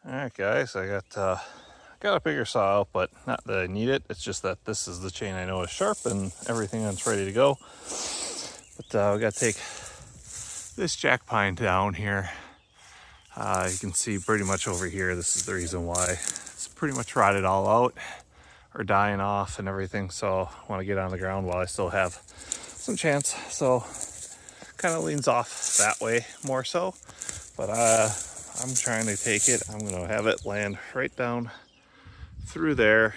Alright guys, I got a bigger saw out, but not that I need it. It's just that this is the chain I know is sharp and everything that's ready to go. But we got to take this jack pine down here. You can see pretty much over here, this is the reason why it's pretty much rotted all out or dying off and everything. So I want to get on the ground while I still have some chance. So kind of leans off that way more so, but I'm trying to take it. I'm going to have it land right down through there.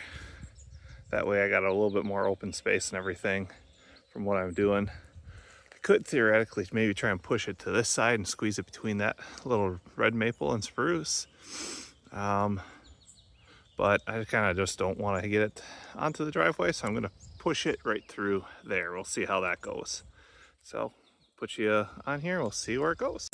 That way I got a little bit more open space and everything from what I'm doing. I could theoretically maybe try and push it to this side and squeeze it between that little red maple and spruce. But I kind of just don't want to get it onto the driveway, so I'm going to push it right through there. We'll see how that goes. So put you on here, we'll see where it goes.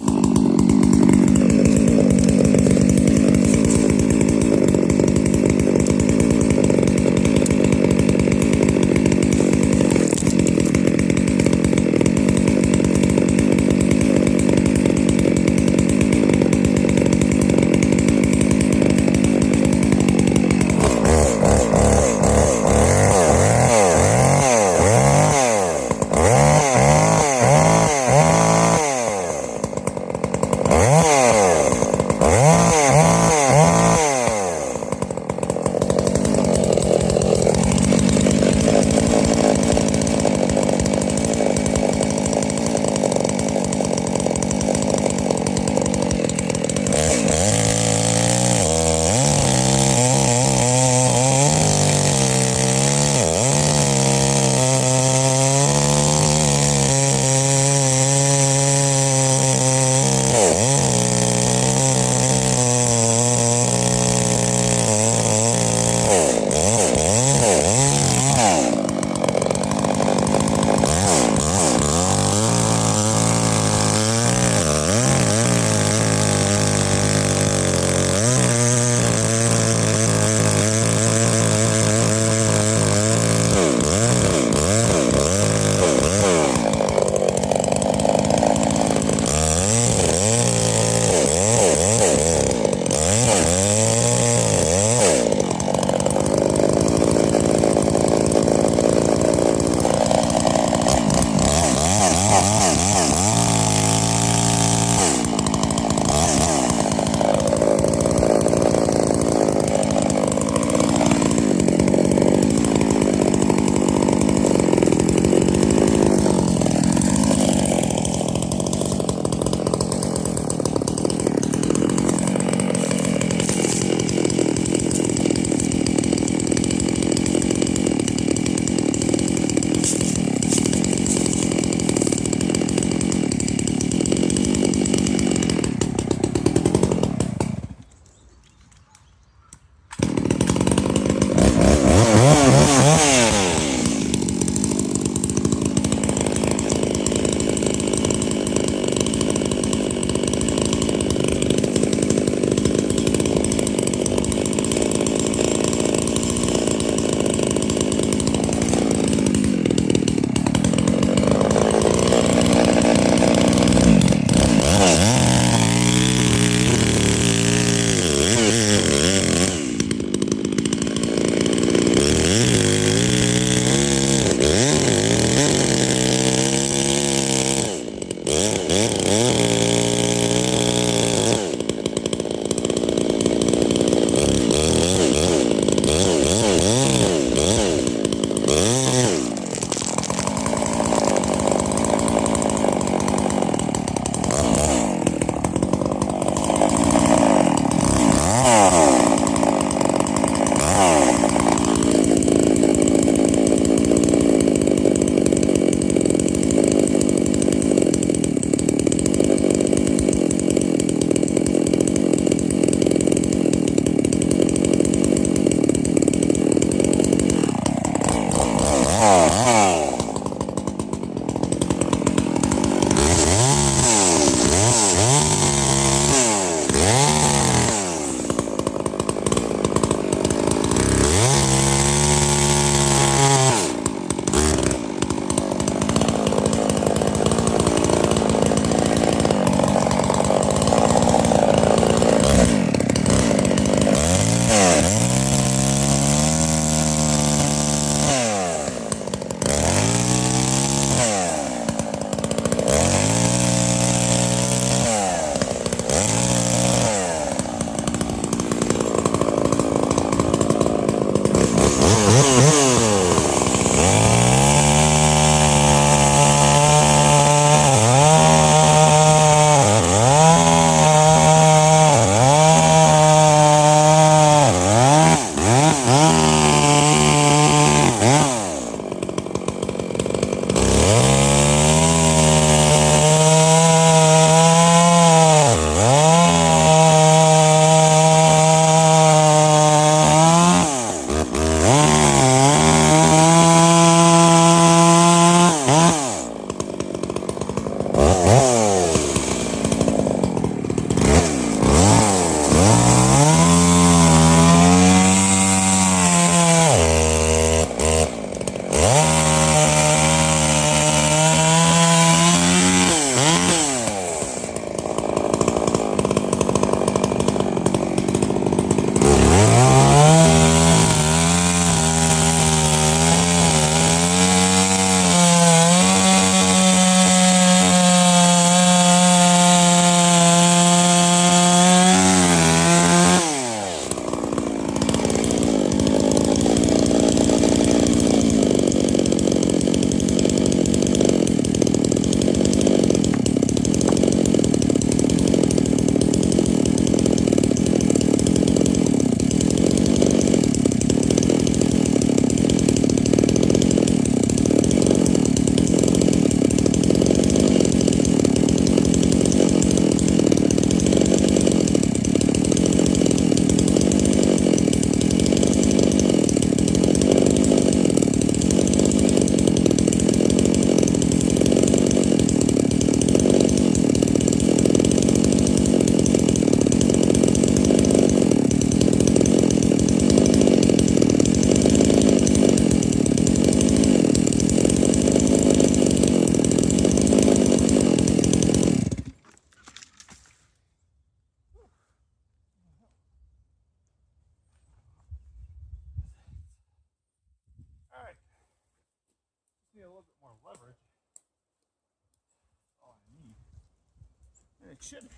And it should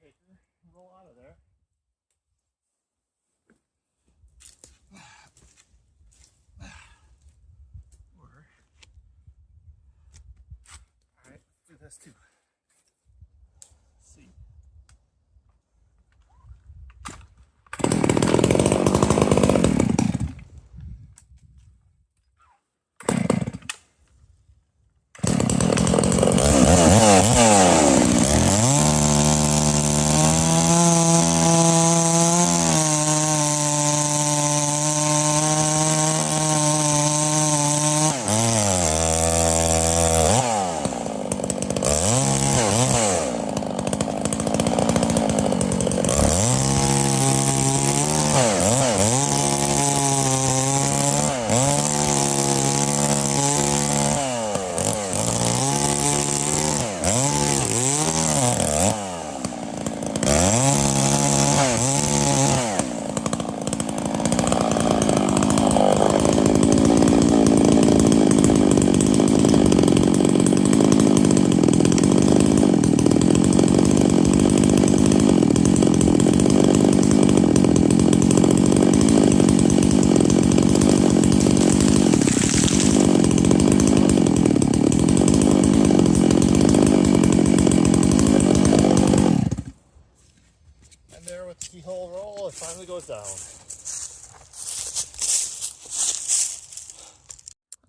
take her and roll out of there. Alright, let's do this too. Let's see. Keyhole roll, it finally goes down.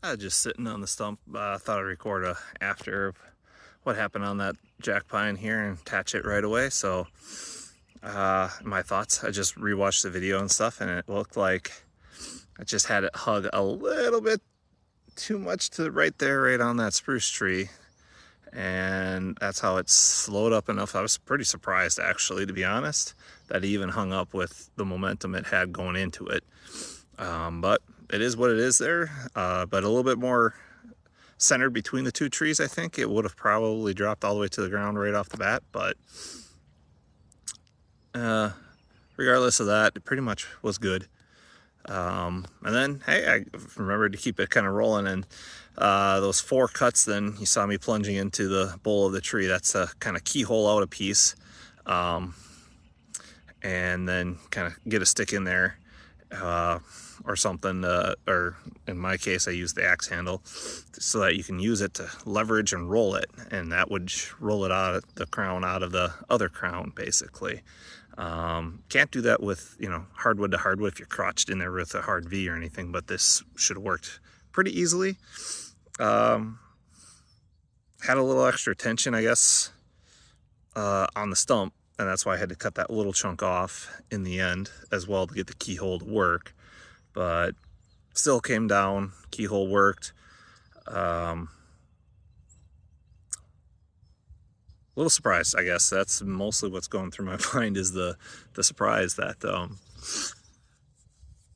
I was just sitting on the stump. Thought I'd record a after of what happened on that jack pine here and attach it right away. So my thoughts, I just rewatched the video and stuff, and it looked like I just had it hug a little bit too much to right there, right on that spruce tree. And that's how it slowed up enough. I was pretty surprised, actually, to be honest, that it even hung up with the momentum it had going into it. But it is what it is there. But a little bit more centered between the two trees, I think. It would have probably dropped all the way to the ground right off the bat. But regardless of that, it pretty much was good. And then, hey, I remembered to keep it kind of rolling, and those 4 cuts, then you saw me plunging into the bowl of the tree. That's a kind of keyhole out a piece, and then kind of get a stick in there, or something, or in my case, I use the axe handle so that you can use it to leverage and roll it, and that would roll it out of the crown out of the other crown, basically. Can't do that with, you know, hardwood to hardwood if you're crotched in there with a hard V or anything, but this should have worked pretty easily. Had a little extra tension, I guess, on the stump, and that's why I had to cut that little chunk off in the end as well to get the keyhole to work, but still came down, keyhole worked. A little surprised, I guess. That's mostly what's going through my mind, is the surprise that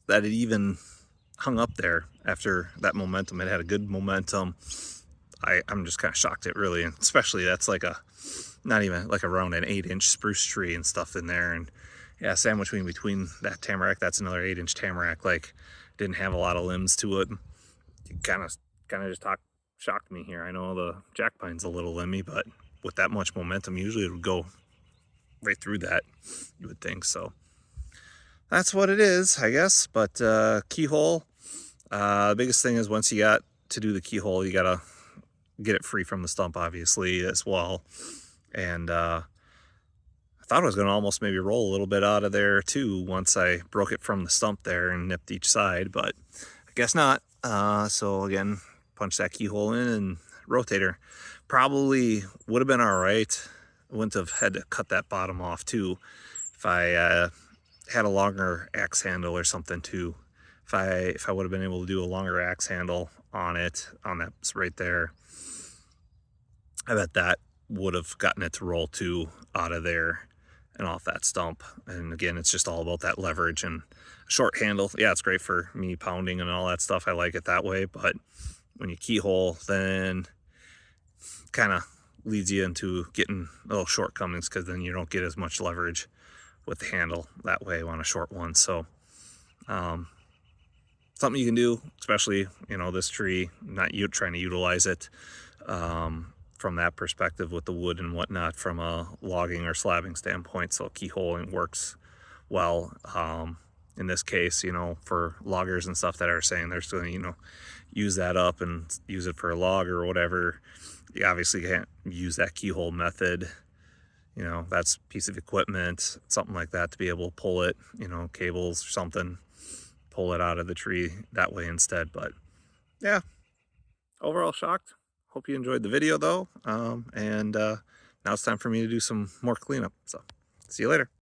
that it even hung up there after that momentum. It had a good momentum. I'm just kind of shocked it really, and especially that's like not even like around an 8-inch spruce tree and stuff in there. And yeah, sandwiched between that tamarack, that's another 8-inch tamarack, like didn't have a lot of limbs to it. It kind of just shocked me here. I know the jack pine's a little limby, but with that much momentum, usually it would go right through that, you would think. So that's what it is, I guess. But keyhole, the biggest thing is once you got to do the keyhole, you gotta get it free from the stump, obviously, as well. And I thought I was gonna almost maybe roll a little bit out of there too once I broke it from the stump there and nipped each side, but I guess not. So again, punch that keyhole in, and rotator probably would have been all right. I wouldn't have had to cut that bottom off too if I had a longer axe handle or something too. If I would have been able to do a longer axe handle on it, on that right there, I bet that would have gotten it to roll too out of there and off that stump. And again, it's just all about that leverage and short handle. Yeah, it's great for me pounding and all that stuff. I like it that way, but when you keyhole, then kind of leads you into getting little shortcomings, because then you don't get as much leverage with the handle that way on a short one. So something you can do, especially, you know, this tree, not you trying to utilize it from that perspective with the wood and whatnot from a logging or slabbing standpoint. So keyholing works well. In this case, you know, for loggers and stuff that are saying they're still, you know, use that up and use it for a log or whatever, you obviously can't use that keyhole method. You know, that's a piece of equipment, something like that, to be able to pull it, you know, cables or something, pull it out of the tree that way instead. But yeah, overall shocked. Hope you enjoyed the video though. Now it's time for me to do some more cleanup. So see you later.